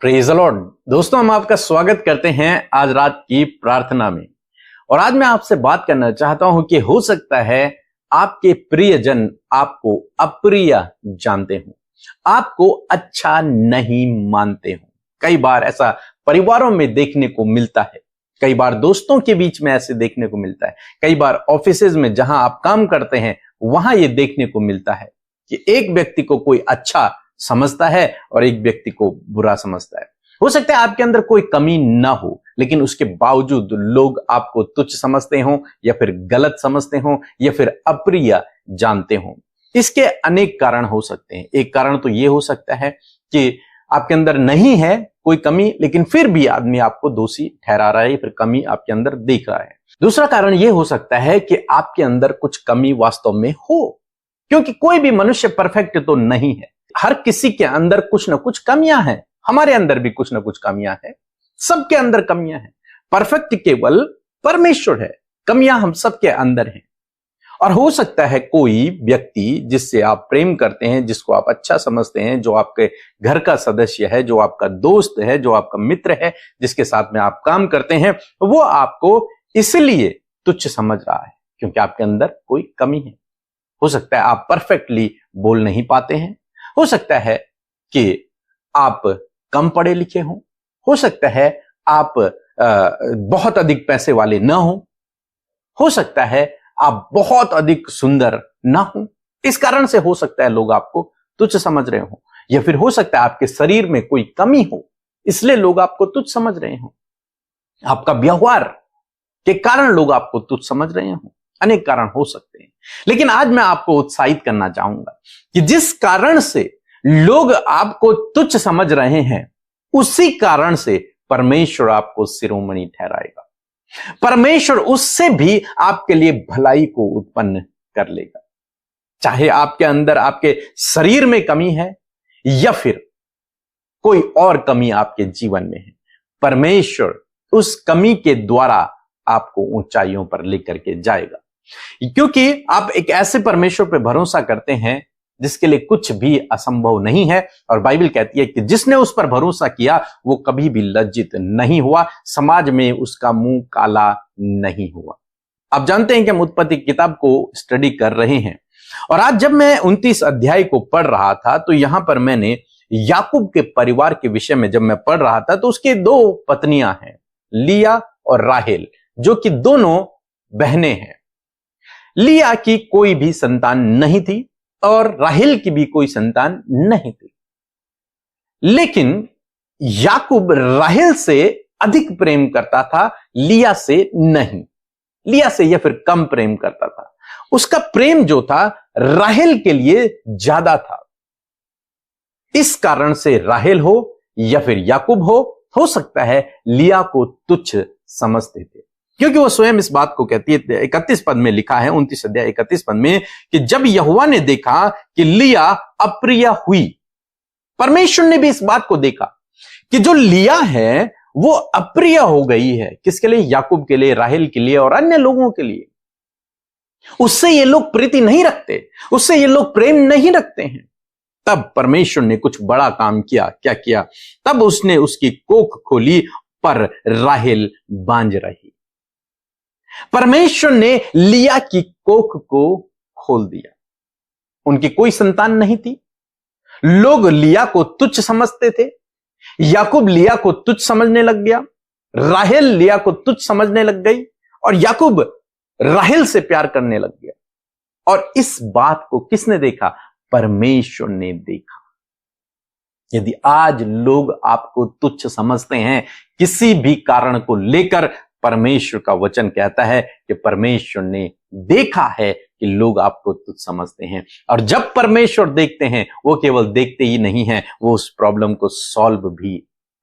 Praise the Lord. दोस्तों, हम आपका स्वागत करते हैं आज रात की प्रार्थना में। और आज मैं आपसे बात करना चाहता हूं कि हो सकता है आपके प्रियजन आपको अप्रिय जानते हो, आपको अच्छा नहीं मानते हो। कई बार ऐसा परिवारों में देखने को मिलता है, कई बार दोस्तों के बीच में ऐसे देखने को मिलता है, कई बार ऑफिसेज में जहां आप काम करते हैं वहां ये देखने को मिलता है कि एक व्यक्ति को कोई अच्छा समझता है और एक व्यक्ति को बुरा समझता है। हो सकता है आपके अंदर कोई कमी ना हो, लेकिन उसके बावजूद लोग आपको तुच्छ समझते हो या फिर गलत समझते हो या फिर अप्रिय जानते हो। इसके अनेक कारण हो सकते हैं। एक कारण तो यह हो सकता है कि आपके अंदर नहीं है कोई कमी, लेकिन फिर भी आदमी आपको दोषी ठहरा रहा है या फिर कमी आपके अंदर देख रहा है। दूसरा कारण यह हो सकता है कि आपके अंदर कुछ कमी वास्तव में हो, क्योंकि कोई भी मनुष्य परफेक्ट तो नहीं है। हर किसी के अंदर कुछ ना कुछ कमियां हैं, हमारे अंदर भी कुछ ना कुछ कमियां हैं, सबके अंदर कमियां हैं। परफेक्ट केवल परमेश्वर है, कमियां हम सबके अंदर हैं। और हो सकता है कोई व्यक्ति जिससे आप प्रेम करते हैं, जिसको आप अच्छा समझते हैं, जो आपके घर का सदस्य है, जो आपका दोस्त है, जो आपका मित्र है, जिसके साथ में आप काम करते हैं, वो आपको इसलिए तुच्छ समझ रहा है क्योंकि आपके अंदर कोई कमी है। हो सकता है आप परफेक्टली बोल नहीं पाते हैं, हो सकता है कि आप कम पढ़े लिखे हो सकता है आप बहुत अधिक पैसे वाले ना हो सकता है आप बहुत अधिक सुंदर ना हो। इस कारण से हो सकता है लोग आपको तुच्छ समझ रहे हो, या फिर हो सकता है आपके शरीर में कोई कमी हो, इसलिए लोग आपको तुच्छ समझ रहे हो। आपका व्यवहार के कारण लोग आपको तुच्छ समझ रहे हो। अनेक कारण हो सकते हैं, लेकिन आज मैं आपको उत्साहित करना चाहूंगा कि जिस कारण से लोग आपको तुच्छ समझ रहे हैं, उसी कारण से परमेश्वर आपको शिरोमणि ठहराएगा। परमेश्वर उससे भी आपके लिए भलाई को उत्पन्न कर लेगा। चाहे आपके अंदर आपके शरीर में कमी है या फिर कोई और कमी आपके जीवन में है, परमेश्वर उस कमी के द्वारा आपको ऊंचाइयों पर लेकर के जाएगा, क्योंकि आप एक ऐसे परमेश्वर पर भरोसा करते हैं जिसके लिए कुछ भी असंभव नहीं है। और बाइबल कहती है कि जिसने उस पर भरोसा किया वो कभी भी लज्जित नहीं हुआ, समाज में उसका मुंह काला नहीं हुआ। आप जानते हैं कि हम उत्पत्ति किताब को स्टडी कर रहे हैं, और आज जब मैं 29 अध्याय को पढ़ रहा था तो यहां पर मैंने याकूब के परिवार के विषय में जब मैं पढ़ रहा था तो उसके दो पत्नियां हैं, लिया और राहेल, जो कि दोनों बहनें हैं। लिया की कोई भी संतान नहीं थी और राहेल की भी कोई संतान नहीं थी, लेकिन याकूब राहेल से अधिक प्रेम करता था, लिया से नहीं। लिया से या फिर कम प्रेम करता था। उसका प्रेम जो था राहेल के लिए ज्यादा था। इस कारण से राहेल हो या फिर याकूब हो सकता है लिया को तुच्छ समझते थे, क्योंकि वो स्वयं इस बात को कहती है। 31 पद में लिखा है, 29 अध्याय 31 पद में, कि जब यहोवा ने देखा कि लिया अप्रिय हुई, परमेश्वर ने भी इस बात को देखा कि जो लिया है वो अप्रिय हो गई है। किसके लिए? याकूब के लिए, राहेल के लिए और अन्य लोगों के लिए। उससे ये लोग प्रीति नहीं रखते, उससे ये लोग प्रेम नहीं रखते हैं। तब परमेश्वर ने कुछ बड़ा काम किया। क्या किया? तब उसने उसकी कोख खोली, पर राहेल बांझ रही। परमेश्वर ने लिया की कोख को खोल दिया। उनकी कोई संतान नहीं थी। लोग लिया को तुच्छ समझते थे। याकूब लिया को तुच्छ समझने लग गया, राहेल लिया को तुच्छ समझने लग गई, और याकूब राहेल से प्यार करने लग गया। और इस बात को किसने देखा? परमेश्वर ने देखा। यदि आज लोग आपको तुच्छ समझते हैं किसी भी कारण को लेकर, परमेश्वर का वचन कहता है कि परमेश्वर ने देखा है कि लोग आपको तुच्छ समझते हैं। और जब परमेश्वर देखते हैं, वो केवल देखते ही नहीं हैं, वो उस प्रॉब्लम को सॉल्व भी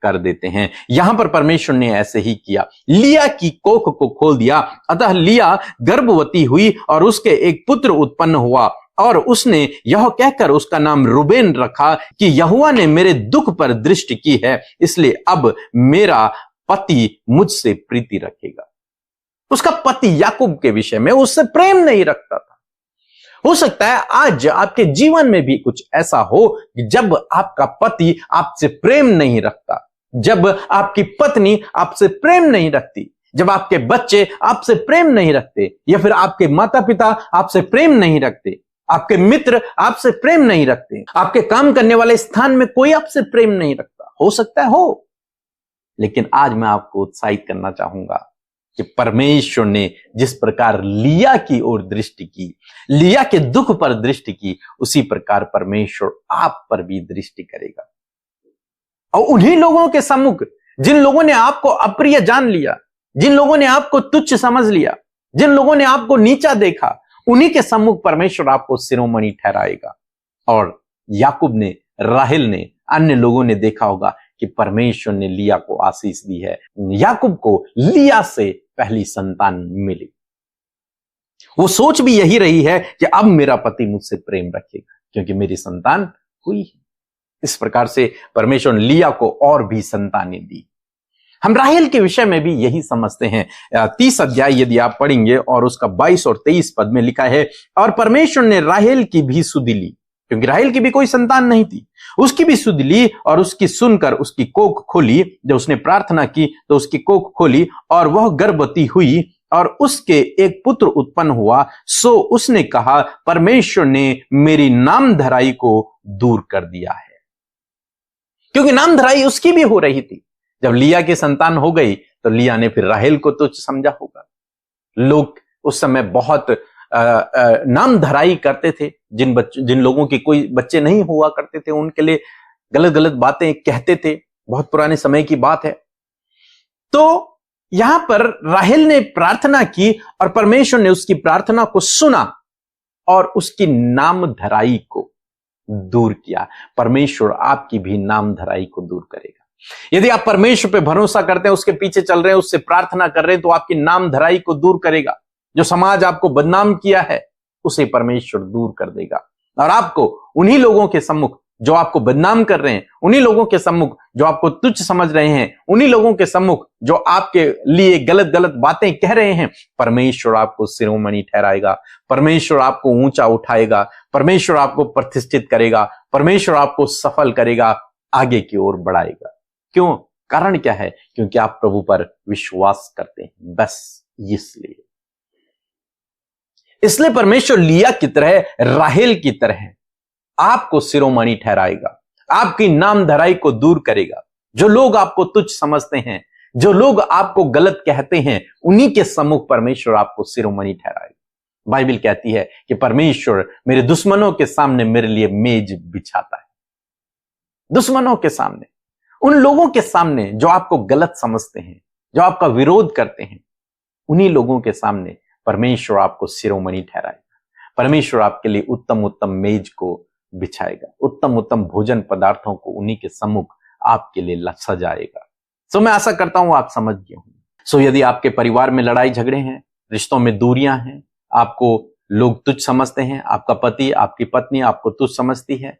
कर देते हैं। यहां पर परमेश्वर ने ऐसे ही किया, लिया की कोख को खोल दिया। अतः लिया गर्भवती हुई और उसके एक पुत्र उत्पन्न हुआ, और उसने यह कहकर उसका नाम रूबेन रखा कि यहोवा ने मेरे दुख पर दृष्टि की है, इसलिए अब मेरा पति मुझसे प्रीति रखेगा। उसका पति याकूब के विषय में उससे प्रेम नहीं रखता था। हो सकता है आज आपके जीवन में भी कुछ ऐसा हो कि जब आपका पति आपसे प्रेम नहीं रखता, जब आपकी पत्नी आपसे प्रेम नहीं रखती, जब आपके बच्चे आपसे प्रेम नहीं रखते, या फिर आपके माता पिता आपसे प्रेम नहीं रखते, आपके मित्र आपसे प्रेम नहीं रखते, आपके काम करने वाले स्थान में कोई आपसे प्रेम नहीं रखता, हो सकता है हो, लेकिन आज मैं आपको उत्साहित करना चाहूंगा कि परमेश्वर ने जिस प्रकार लिया की ओर दृष्टि की, लिया के दुख पर दृष्टि की, उसी प्रकार परमेश्वर आप पर भी दृष्टि करेगा। और उन्हीं लोगों के सम्मुख, जिन लोगों ने आपको अप्रिय जान लिया, जिन लोगों ने आपको तुच्छ समझ लिया, जिन लोगों ने आपको नीचा देखा, उन्हीं के सम्मुख परमेश्वर आपको शिरोमणि ठहराएगा। और याकूब ने, राहेल ने, अन्य लोगों ने देखा होगा कि परमेश्वर ने लिया को आशीष दी है। याकूब को लिया से पहली संतान मिली। वो सोच भी यही रही है कि अब मेरा पति मुझसे प्रेम रखेगा क्योंकि मेरी संतान हुई है। इस प्रकार से परमेश्वर ने लिया को और भी संतानें दी। हम राहेल के विषय में भी यही समझते हैं। 30 अध्याय यदि आप पढ़ेंगे और उसका 22 और 23 पद में लिखा है, और परमेश्वर ने राहेल की भी सुधि ली, क्योंकि राहेल की भी कोई संतान नहीं थी, उसकी भी सुधि ली और उसकी सुनकर उसकी कोख खोली। जब उसने प्रार्थना की तो उसकी कोख खोली और वह गर्भवती हुई और उसके एक पुत्र उत्पन्न हुआ। सो उसने कहा, परमेश्वर ने मेरी नामधराई को दूर कर दिया है। क्योंकि नामधराई उसकी भी हो रही थी। जब लिया की संतान हो गई तो लिया ने फिर राहेल को तुच्छ समझा होगा। लोग उस समय बहुत नामधराई करते थे। जिन लोगों के कोई बच्चे नहीं हुआ करते थे उनके लिए गलत गलत बातें कहते थे। बहुत पुराने समय की बात है। तो यहां पर राहेल ने प्रार्थना की और परमेश्वर ने उसकी प्रार्थना को सुना और उसकी नामधराई को दूर किया। परमेश्वर आपकी भी नामधराई को दूर करेगा। यदि आप परमेश्वर पे भरोसा करते हैं, उसके पीछे चल रहे हैं, उससे प्रार्थना कर रहे हैं, तो आपकी नामधराई को दूर करेगा। जो समाज आपको बदनाम किया है उसे परमेश्वर दूर कर देगा और आपको उन्हीं लोगों के सम्मुख जो आपको बदनाम कर रहे हैं, उन्हीं लोगों के सम्मुख जो आपको तुच्छ समझ रहे हैं, उन्हीं लोगों के सम्मुख जो आपके लिए गलत गलत बातें कह रहे हैं, परमेश्वर आपको शिरोमणि ठहराएगा। परमेश्वर आपको ऊंचा उठाएगा। परमेश्वर आपको प्रतिष्ठित करेगा। परमेश्वर आपको सफल करेगा, आगे की ओर बढ़ाएगा। क्यों? कारण क्या है? क्योंकि आप प्रभु पर विश्वास करते हैं, बस इसलिए परमेश्वर लिया की तरह, राहेल की तरह आपको शिरोमणि ठहराएगा, आपकी नामधराई को दूर करेगा। जो लोग आपको तुच्छ समझते हैं, जो लोग आपको गलत कहते हैं, उन्हीं के सम्मुख परमेश्वर आपको शिरोमणि ठहराएगा। बाइबल कहती है कि परमेश्वर मेरे दुश्मनों के सामने मेरे लिए मेज बिछाता है। दुश्मनों के सामने, उन लोगों के सामने जो आपको गलत समझते हैं, जो आपका विरोध करते हैं, उन्हीं लोगों के सामने परमेश्वर आपको शिरोमणि ठहराएगा। परमेश्वर आपके लिए उत्तम उत्तम मेज को बिछाएगा, उत्तम उत्तम भोजन पदार्थों को उन्हीं के सम्मुख आपके लिए सजाएगा। सो मैं आशा करता हूं आप समझ गए होंगे। सो यदि आपके परिवार में लड़ाई झगड़े हैं, रिश्तों में दूरियां हैं, आपको लोग तुच्छ समझते हैं, आपका पति, आपकी पत्नी आपको तुच्छ समझती है,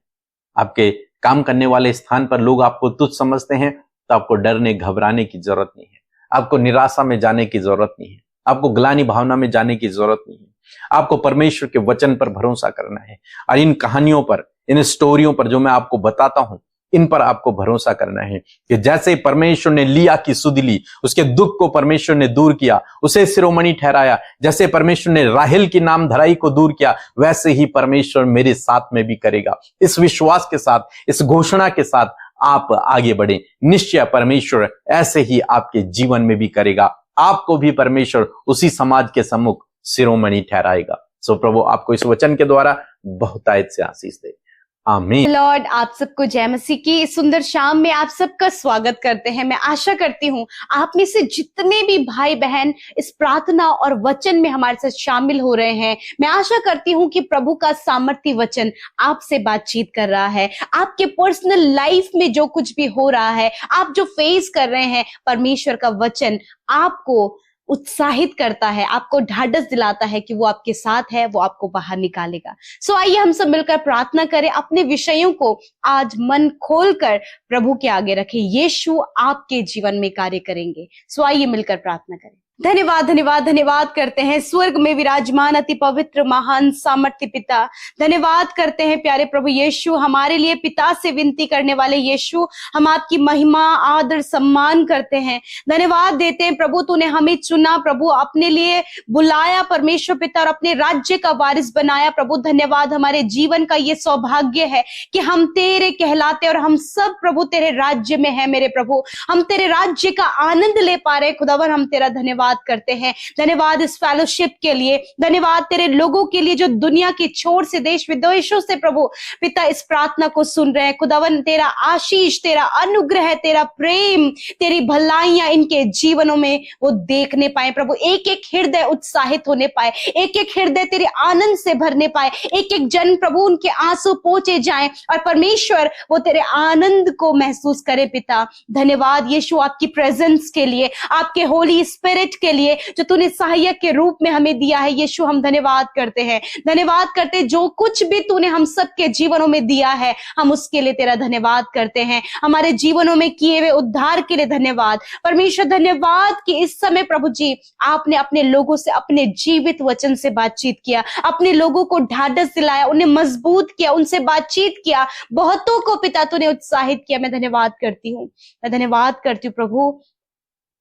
आपके काम करने वाले स्थान पर लोग आपको तुच्छ समझते हैं, तो आपको डरने घबराने की जरूरत नहीं है। आपको निराशा में जाने की जरूरत नहीं है। आपको ग्लानि भावना में जाने की जरूरत नहीं है। आपको परमेश्वर के वचन पर भरोसा करना है और इन कहानियों पर, इन स्टोरियों पर जो मैं आपको बताता हूं, इन पर आपको भरोसा करना है कि जैसे परमेश्वर ने लिया की सुधि ली, उसके दुख को परमेश्वर ने दूर किया, उसे शिरोमणि ठहराया। जैसे परमेश्वर ने राहेल की नामधराई को दूर किया, वैसे ही परमेश्वर मेरे साथ में भी करेगा। इस विश्वास के साथ, इस घोषणा के साथ आप आगे बढ़े। निश्चय परमेश्वर ऐसे ही आपके जीवन में भी करेगा। आपको भी परमेश्वर उसी समाज के सम्मुख शिरोमणि ठहराएगा। सो प्रभु आपको इस वचन के द्वारा बहुतायत से आशीष दे। आमीन। लॉर्ड, आप सबको जय मसीह की इस सुंदर शाम में आप सबका स्वागत करते हैं। मैं आशा करती हूँ आप में से जितने भी भाई बहन इस प्रार्थना और वचन में हमारे साथ शामिल हो रहे हैं, मैं आशा करती हूँ कि प्रभु का सामर्थ्य वचन आपसे बातचीत कर रहा है। आपके पर्सनल लाइफ में जो कुछ भी हो रहा है, आप जो फेस कर रहे हैं, परमेश्वर का वचन आपको उत्साहित करता है, आपको ढाढ़स दिलाता है कि वो आपके साथ है, वो आपको बाहर निकालेगा। सो आइए हम सब मिलकर प्रार्थना करें, अपने विषयों को आज मन खोलकर प्रभु के आगे रखें। यीशु आपके जीवन में कार्य करेंगे। सो आइए मिलकर प्रार्थना करें। धन्यवाद धन्यवाद धन्यवाद करते हैं स्वर्ग में विराजमान अति पवित्र महान सामर्थ्य पिता। धन्यवाद करते हैं प्यारे प्रभु यीशु, हमारे लिए पिता से विनती करने वाले यीशु, हम आपकी महिमा आदर सम्मान करते हैं। धन्यवाद देते हैं प्रभु, तूने हमें चुना प्रभु, अपने लिए बुलाया परमेश्वर पिता और अपने राज्य का वारिस बनाया प्रभु। धन्यवाद, हमारे जीवन का ये सौभाग्य है कि हम तेरे कहलाते और हम सब प्रभु तेरे राज्य में है मेरे प्रभु। हम तेरे राज्य का आनंद ले पा रहे खुदावन, हम तेरा धन्यवाद करते हैं। धन्यवाद इस फेलोशिप के लिए, धन्यवाद तेरे लोगों के लिए जो दुनिया की छोर से देश विदेशों से प्रभु पिता इस प्रार्थना को सुन रहे हैं खुदावन। तेरा आशीष, तेरा अनुग्रह, तेरा प्रेम, तेरी भलाइयां इनके जीवनों में वो देखने पाए प्रभु। एक एक हृदय उत्साहित होने पाए, एक एक हृदय तेरे आनंद से भरने पाए, एक एक जन प्रभु उनके आंसू पोंछे जाएं और परमेश्वर वो तेरे आनंद को महसूस करे पिता। धन्यवाद यीशु आपकी प्रेजेंस के लिए, आपके होली स्पिरिट के लिए जो तूने सहायक के रूप में हमें दिया है यीशु। हम धन्यवाद करते हैं, धन्यवाद करते हैं जो कुछ भी तूने हम सबके जीवनों में दिया है हम उसके लिए तेरा धन्यवाद करते हैं। हमारे जीवनों में किए हुए उद्धार के लिए धन्यवाद परमेश्वर। धन्यवाद कि इस समय प्रभु जी आपने अपने लोगों से अपने जीवित वचन से बातचीत किया, अपने लोगों को ढाढ़स दिलाया, उन्हें मजबूत किया, उनसे बातचीत किया, बहुतों को पिता तूने उत्साहित किया। मैं धन्यवाद करती हूँ, मैं धन्यवाद करती हूँ प्रभु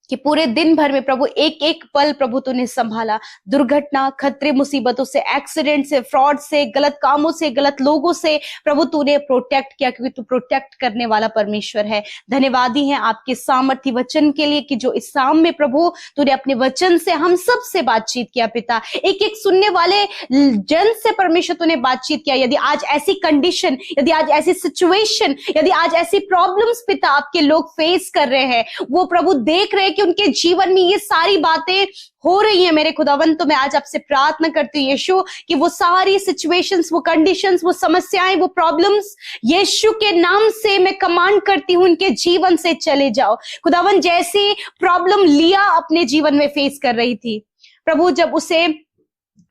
कि पूरे दिन भर में प्रभु एक एक पल प्रभु तूने संभाला। दुर्घटना, खतरे, मुसीबतों से, एक्सीडेंट से, फ्रॉड से, गलत कामों से, गलत लोगों से प्रभु तूने प्रोटेक्ट किया, क्योंकि तू प्रोटेक्ट करने वाला परमेश्वर है। धन्यवादी है आपके सामर्थ्य वचन के लिए कि जो इस शाम में प्रभु तूने अपने वचन से हम सब से बातचीत किया पिता। एक एक सुनने वाले जन से परमेश्वर तूने बातचीत किया। यदि आज ऐसी कंडीशन, यदि आज ऐसी सिचुएशन, यदि आज ऐसी प्रॉब्लम्स पिता आपके लोग फेस कर रहे हैं, वो प्रभु देख रहे हैं कि उनके जीवन में ये सारी बातें हो रही है मेरे खुदावन, तो मैं आज आपसे प्रार्थना करती हूँ यीशु कि वो सारी सिचुएशंस, वो कंडीशंस, वो समस्याएं, वो प्रॉब्लम्स यीशु के नाम से मैं कमांड करती हूँ उनके जीवन से चले जाओ खुदावन। जैसी प्रॉब्लम लिया अपने जीवन में फेस कर रही थी प्रभु, जब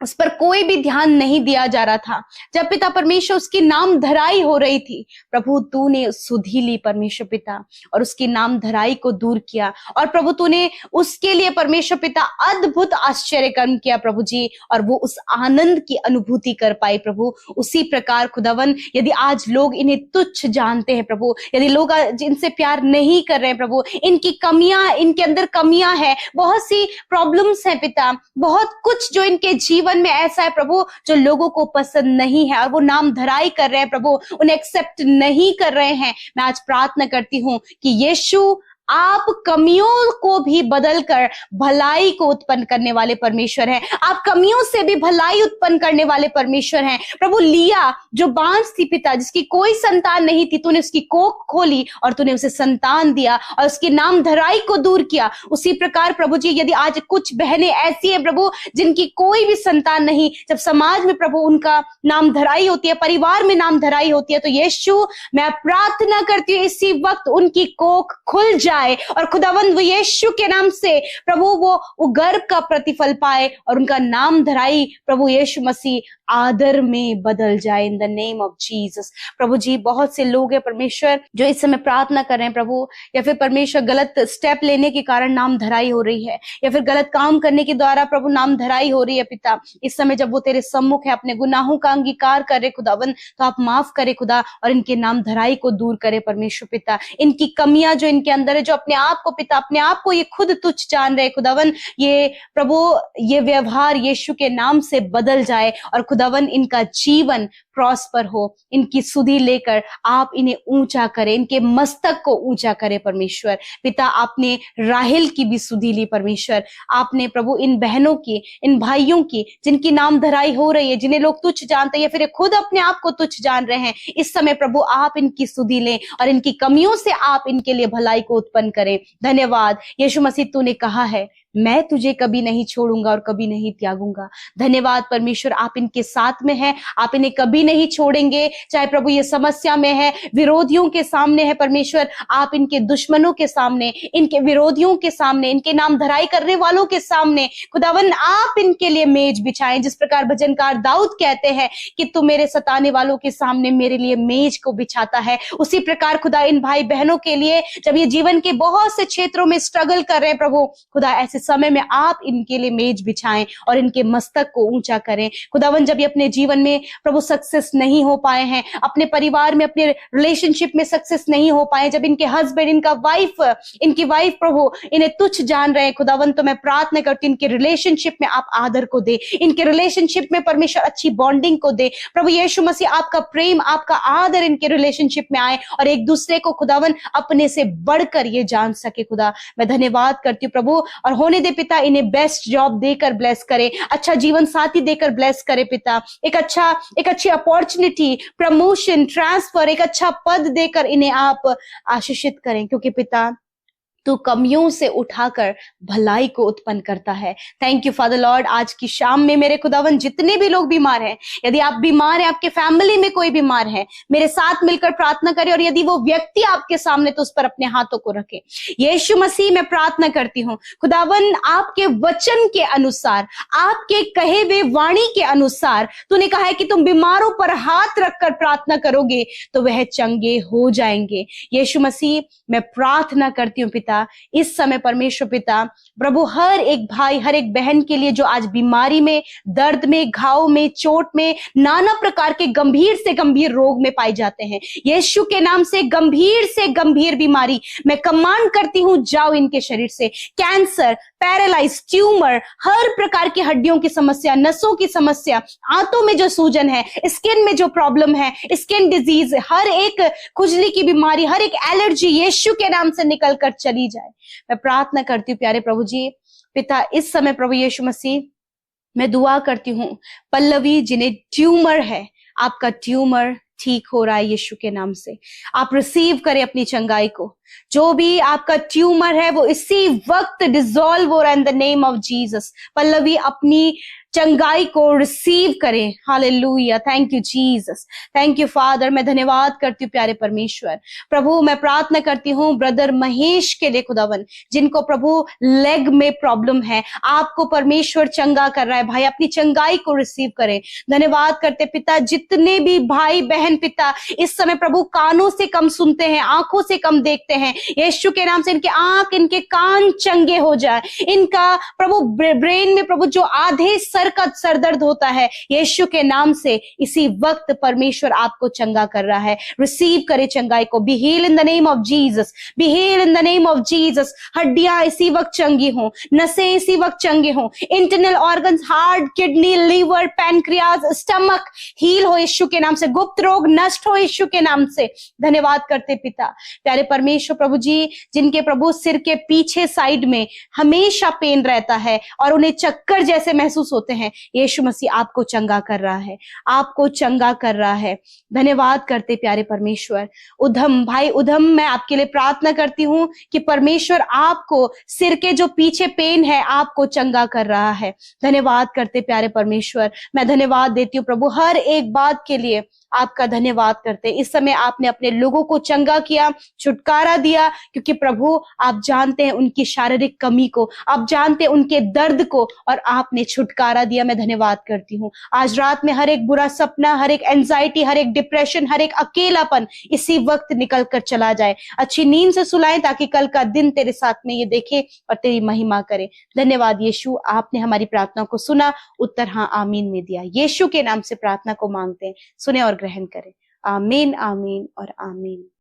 उस पर कोई भी ध्यान नहीं दिया जा रहा था, जब पिता परमेश्वर उसकी नाम धराई हो रही थी प्रभु तूने सुधि ली परमेश्वर पिता और उसकी नाम धराई को दूर किया और प्रभु तूने उसके लिए परमेश्वर पिता अद्भुत आश्चर्य कर्म किया प्रभु जी, और वो उस आनंद की अनुभूति कर पाई प्रभु। उसी प्रकार खुदावन यदि आज लोग इन्हें तुच्छ जानते हैं प्रभु, यदि लोग इनसे प्यार नहीं कर रहे हैं प्रभु, इनकी कमियां, इनके अंदर कमियां हैं, बहुत सी प्रॉब्लम्स हैं पिता, बहुत कुछ जो इनके जीवन में ऐसा है प्रभु जो लोगों को पसंद नहीं है और वो नाम धराई कर रहे हैं प्रभु, उन्हें एक्सेप्ट नहीं कर रहे हैं। मैं आज प्रार्थना करती हूं कि यीशु आप कमियों को भी बदलकर भलाई को उत्पन्न करने वाले परमेश्वर हैं। आप कमियों से भी भलाई उत्पन्न करने वाले परमेश्वर हैं प्रभु। लिया जो बांझ थी पिता, जिसकी कोई संतान नहीं थी, तूने उसकी कोख खोली और तूने उसे संतान दिया और उसकी नाम धराई को दूर किया। उसी प्रकार प्रभु जी यदि आज कुछ बहनें ऐसी हैं प्रभु जिनकी कोई भी संतान नहीं, जब समाज में प्रभु उनका नाम धराई होती है, परिवार में नाम धराई होती है, तो यीशु मैं प्रार्थना करती हूँ इसी वक्त उनकी कोख खुल जाए और खुदावंद वो यीशु के नाम से प्रभु वो गर्भ का प्रतिफल पाए और उनका नाम धराई प्रभु यीशु मसीह आदर में बदल जाए in the name of Jesus. प्रभु जी बहुत से लोग हैं परमेश्वर जो इस समय प्रार्थना कर रहे हैं प्रभु, या फिर परमेश्वर गलत स्टेप लेने के कारण नाम धराई हो रही है, या फिर गलत काम करने के द्वारा प्रभु नाम धराई हो रही है पिता। इस समय जब वो तेरे सम्मुख है, अपने गुनाहों का अंगीकार करे खुदावन, तो आप माफ करे खुदा और इनके नाम धराई को दूर करे परमेश्वर पिता। इनकी कमियां जो इनके अंदर है, जो अपने आप को पिता, अपने आप को ये खुद तुच्छ जान रहे खुदावन, ये प्रभु ये व्यवहार यीशु के नाम से बदल जाए और खुदावन इनका जीवन प्रॉस्पर हो, इनकी सुधि लेकर आप इन्हें ऊंचा करें, इनके मस्तक को ऊंचा करें परमेश्वर पिता। आपने राहेल की भी सुधि ली परमेश्वर, आपने प्रभु इन बहनों की, इन भाइयों की जिनकी नाम धराई हो रही है, जिन्हें लोग तुच्छ जानते हैं या फिर खुद अपने आप को तुच्छ जान रहे हैं, इस समय प्रभु आप इनकी सुधि लें और इनकी कमियों से आप इनके लिए भलाई को उत्पन्न करें। धन्यवाद यीशु मसीह, तूने कहा है मैं तुझे कभी नहीं छोड़ूंगा और कभी नहीं त्यागूंगा। धन्यवाद परमेश्वर, आप इनके साथ में हैं, आप इन्हें कभी नहीं छोड़ेंगे। चाहे प्रभु ये समस्या में है, विरोधियों के सामने है परमेश्वर, आप इनके दुश्मनों के सामने, इनके विरोधियों के सामने, इनके नाम धराई करने वालों के सामने खुदावन आप इनके लिए मेज बिछाएं। जिस प्रकार भजनकार दाऊद कहते हैं कि तू मेरे सताने वालों के सामने मेरे लिए मेज को बिछाता है, उसी प्रकार खुदा इन भाई बहनों के लिए जब ये जीवन के बहुत से क्षेत्रों में स्ट्रगल कर रहे हैं प्रभु, खुदा ऐसे समय में आप इनके लिए मेज बिछाएं और इनके मस्तक को ऊंचा करें। खुदावन, जब ये अपने जीवन में प्रभु सक्सेस नहीं हो पाए हैं, अपने परिवार में, अपने रिलेशनशिप में सक्सेस नहीं हो पाए, जब इनके हस्बैंड, इनकी वाइफ प्रभु इन्हें तुच्छ जान रहे हैं, खुदावन, तो मैं प्रार्थना करती हूँ इनके रिलेशनशिप में आप आदर को दे, इनके रिलेशनशिप में परमेश्वर अच्छी बॉन्डिंग को दे। प्रभु यीशु मसीह, आपका प्रेम, आपका आदर इनके रिलेशनशिप में आए और एक दूसरे को खुदावन अपने से बढ़कर ये जान सके। खुदा, मैं धन्यवाद करती हूँ प्रभु, और होने दे पिता, इन्हें बेस्ट जॉब देकर ब्लेस करे, अच्छा जीवन साथी देकर ब्लेस करे पिता, एक अच्छी अपॉर्चुनिटी, प्रमोशन, ट्रांसफर, एक अच्छा पद देकर इन्हें आप आशीषित करें, क्योंकि पिता तू कमियों से उठाकर भलाई को उत्पन्न करता है। Thank you father Lord. आज की शाम में मेरे खुदावन, जितने भी लोग बीमार हैं, यदि आप बीमार हैं, आपके फैमिली में कोई बीमार है, मेरे साथ मिलकर प्रार्थना करें, और यदि वो व्यक्ति आपके सामने, तो उस पर अपने हाथों को रखें। यीशु मसीह, मैं प्रार्थना करती हूँ खुदावन, आपके वचन के अनुसार, आपके कहे हुए वाणी के अनुसार, तूने कहा है कि तुम बीमारों पर हाथ रखकर प्रार्थना करोगे तो वह चंगे हो जाएंगे। यीशु मसीह, मैं प्रार्थना करती हूँ पिता, इस समय परमेश्वर पिता प्रभु, हर एक भाई, हर एक बहन के लिए जो आज बीमारी में, दर्द में, घाव में, चोट में, नाना प्रकार के गंभीर से गंभीर रोग में पाए जाते हैं, यीशु के नाम से गंभीर बीमारी मैं कमांड करती हूं, जाओ इनके शरीर से। कैंसर, पैरालाइज, ट्यूमर, हर प्रकार की हड्डियों की समस्या, नसों की समस्या, आंतों में जो सूजन है, स्किन में जो प्रॉब्लम है, स्किन डिजीज, हर एक खुजली की बीमारी, हर एक एलर्जी यीशु के नाम से निकल कर चली जाए। मैं प्रार्थना करती हूँ प्यारे प्रभु जी पिता, इस समय प्रभु यीशु मसीह, मैं दुआ करती हूँ पल्लवी, जिन्हें ट्यूमर है, आपका ट्यूमर ठीक हो रहा है यीशु के नाम से। आप रिसीव करें अपनी चंगाई को। जो भी आपका ट्यूमर है वो इसी वक्त डिसॉल्व हो रहा है इन the name of Jesus. Pallavi अपनी चंगाई को रिसीव करें। Hallelujah, thank you Jesus, thank you father. मैं धन्यवाद करती हूँ प्यारे परमेश्वर। प्रभु मैं प्रार्थना करती हूँ ब्रदर महेश के लिए खुदावन, जिनको प्रभु लेग में प्रॉब्लम है, आपको परमेश्वर चंगा कर रहा है। भाई अपनी चंगाई को रिसीव करें। धन्यवाद करते पिता, जितने भी भाई बहन पिता इस समय प्रभु कानों से कम सुनते हैं, आंखों से कम देखते हैं, यीशु के नाम से इनके आंख, इनके कान चंगे हो जाए। इनका प्रभु ब्रेन में प्रभु जो आधे सर का सरदर्द होता है, यीशु के नाम से इसी वक्त परमेश्वर आपको चंगा कर रहा है। रिसीव करे चंगाई को। Be heal in the name of Jesus, be heal in the name of Jesus. हड्डियां इसी वक्त चंगी हों, नसें इसी वक्त चंगे हों, internal organs, heart, kidney, liver, pancreas, stomach heal हो यीशु के नाम से। गुप्त रोग नष्ट हो यीशु के नाम से। धन्यवाद करते पिता प्यारे परमेश्वर प्रभु जी, जिनके प्रभु सिर के पीछे साइड में हमेशा पेन रहता है और उन्हें चक्कर जैसे महसूस होते हैं, यीशु मसीह आपको चंगा कर रहा है, आपको चंगा कर रहा है। धन्यवाद करते प्यारे परमेश्वर। उधम, भाई उधम, मैं आपके लिए प्रार्थना करती हूं कि परमेश्वर आपको सिर के जो पीछे पेन है आपको चंगा कर रहा है। धन्यवाद करते प्यारे परमेश्वर। मैं धन्यवाद देती हूँ प्रभु हर एक बात के लिए, आपका धन्यवाद करते। इस समय आपने अपने लोगों को चंगा किया, छुटकारा दिया, क्योंकि प्रभु आप जानते हैं उनकी शारीरिक कमी को, आप जानते हैं उनके दर्द को, और आपने छुटकारा दिया। मैं धन्यवाद करती हूँ। आज रात में हर एक बुरा सपना, हर एक एंजाइटी, हर एक डिप्रेशन, हर एक अकेलापन इसी वक्त निकल कर चला जाए। अच्छी नींद से सुलाएं ताकि कल का दिन तेरे साथ में ये देखे और तेरी महिमा करे। धन्यवाद यीशु, आपने हमारी प्रार्थना को सुना, उत्तर हाँ आमीन में दिया। यीशु के नाम से प्रार्थना को मांगते हैं, सुने और ग्रहण करें। आमीन, आमीन और आमीन।